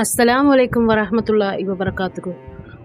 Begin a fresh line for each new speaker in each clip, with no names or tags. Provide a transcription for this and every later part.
அஸ்ஸலாமு அலைக்கும் வரஹ்மத்துல்லாஹி வபரகாத்துஹு.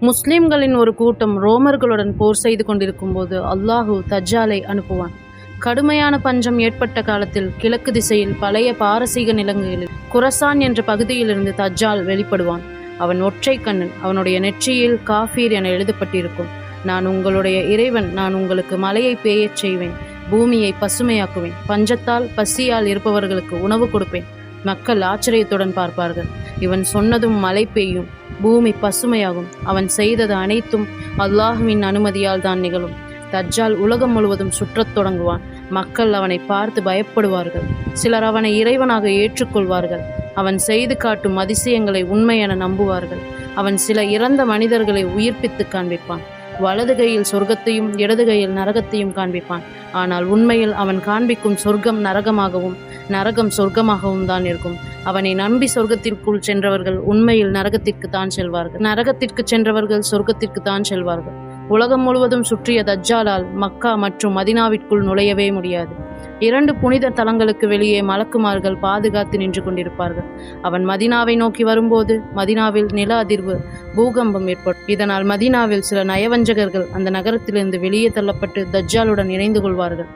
முஸ்லிம்களின் ஒரு கூட்டம் ரோமர்களுடன் போர் செய்து கொண்டிருக்கும் போது அல்லாஹு தஜ்ஜாலை அனுப்புவான். கடுமையான பஞ்சம் ஏற்பட்ட காலத்தில் கிழக்கு திசையில் பழைய பாரசீக நிலங்களில் குரசான் என்ற பகுதியிலிருந்து தஜ்ஜால் வெளிப்படுவான். அவன் ஒற்றை கண்ணன். அவனுடைய நெற்றியில் காஃபீர் என எழுதப்பட்டிருக்கும். நான் உங்களுடைய இறைவன், நான் உங்களுக்கு மழையை பெய்யச் செய்வேன், பூமியை பசுமையாக்குவேன், பஞ்சத்தால் பசியால் இருப்பவர்களுக்கு உணவு கொடுப்பேன். மக்கள் ஆச்சரியத்துடன் பார்ப்பார்கள். இவன் சொன்னதும் மழை பெய்யும், பூமி பசுமையாகும். அவன் செய்தது அனைத்தும் அல்லாஹுவின் அனுமதியால் தான் நிகழும். தஜ்ஜால் உலகம் முழுவதும் சுற்றத் தொடங்குவான். மக்கள் அவனை பார்த்து பயப்படுவார்கள். சிலர் அவனை இறைவனாக ஏற்றுக்கொள்வார்கள். அவன் செய்து காட்டும் அதிசயங்களை உண்மை என நம்புவார்கள். அவன் சில இறந்த மனிதர்களை உயிர்ப்பித்து காண்பிப்பான். வலது கையில் சொர்க்கத்தையும் இடது கையில் நரகத்தையும் காண்பிப்பான். ஆனால் உண்மையில் அவன் காண்பிக்கும் சொர்க்கம் நரகமாகவும் நரகம் சொர்க்கமாகவும் தான் இருக்கும். அவனை நம்பி சொர்க்கத்திற்குள் சென்றவர்கள் உண்மையில் நரகத்திற்கு தான் செல்வார்கள். நரகத்திற்கு சென்றவர்கள் சொர்க்கத்திற்கு தான் செல்வார்கள். உலகம் முழுவதும் சுற்றிய தஜ்ஜாலால் மக்கா மற்றும் மதினாவிற்குள் நுழையவே முடியாது. 2 புனித தலங்களுக்கு வெளியே மலக்குமார்கள் பாதுகாத்து நின்று கொண்டிருப்பார்கள். அவன் மதினாவை நோக்கி வரும்போது மதினாவில் நில அதிர்வு, பூகம்பம் ஏற்படும். இதனால் மதினாவில் சில நயவஞ்சகர்கள் அந்த நகரத்திலிருந்து வெளியே தள்ளப்பட்டு தஜ்ஜாலுடன் இணைந்து கொள்வார்கள்.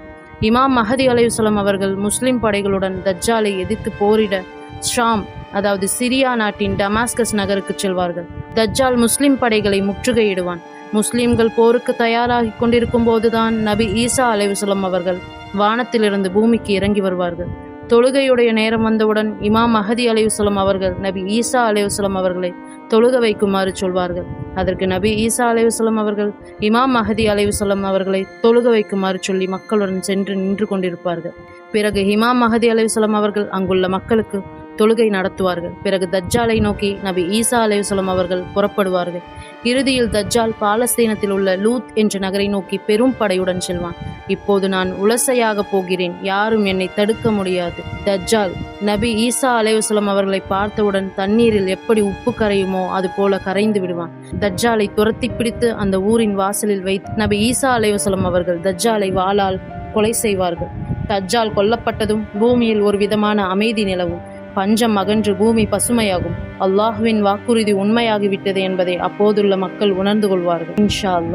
இமாம் மஹதி அலைஹிஸ்ஸலாம் அவர்கள் முஸ்லிம் படைகளுடன் தஜ்ஜாலை எதிர்த்து போரிட ஷாம், அதாவது சிரியா நாட்டின் டமாஸ்கஸ் நகருக்கு செல்வார்கள். தஜ்ஜால் முஸ்லிம் படைகளை முற்றுகையிடுவான். முஸ்லிம்கள் போருக்கு தயாராகி கொண்டிருக்கும் போதுதான் நபி ஈசா அலைஹிஸ்ஸலாம் அவர்கள் வானத்திலிருந்து பூமிக்கு இறங்கி வருவார்கள். தொழுகையுடைய நேரம் வந்தவுடன் இமாம் மஹதி அலைஹிஸ்ஸலாம் அவர்கள் நபி ஈசா அலைஹிஸ்ஸலாம் அவர்களை தொழுக வைக்குமாறு சொல்வார்கள். அதற்கு நபி ஈசா அலைஹிஸ்ஸலாம் அவர்கள் இமாம் மஹதி அலைஹிஸ்ஸலாம் அவர்களை தொழுக வைக்குமாறு சொல்லி மக்களுடன் சென்று நின்று கொண்டிருப்பார்கள். பிறகு இமாம் மஹதி அலைஹிஸ்ஸலாம் அவர்கள் அங்குள்ள மக்களுக்கு தொழுகை நடத்துவார்கள். பிறகு தஜ்ஜாலை நோக்கி நபி ஈசா அலைஹிஸ்ஸலாம் அவர்கள் புறப்படுவார்கள். இறுதியில் தஜ்ஜால் பாலஸ்தீனத்தில் உள்ள லூத் என்ற நகரை நோக்கி பெரும் படையுடன் செல்வான். இப்போது நான் உலசையாக போகிறேன், யாரும் என்னை தடுக்க முடியாது. தஜ்ஜால் நபி ஈசா அலைஹிஸ்ஸலாம் அவர்களை பார்த்தவுடன் தண்ணீரில் எப்படி உப்பு கரையுமோ அது போல கரைந்து விடுவான். தஜ்ஜாலை துரத்தி பிடித்து அந்த ஊரின் வாசலில் வைத்து நபி ஈசா அலைஹிஸ்ஸலாம் அவர்கள் தஜ்ஜாலை வாளால் கொலை செய்வார்கள். தஜ்ஜால் கொல்லப்பட்டதும் பூமியில் ஒரு விதமான அமைதி நிலவும். பஞ்சம் அகன்று பூமி பசுமையாகும். அல்லாஹுவின் வாக்குறுதி உண்மையாகிவிட்டது என்பதை அப்போதுள்ள மக்கள் உணர்ந்து கொள்வார்கள். இன்ஷா அல்லாஹ்.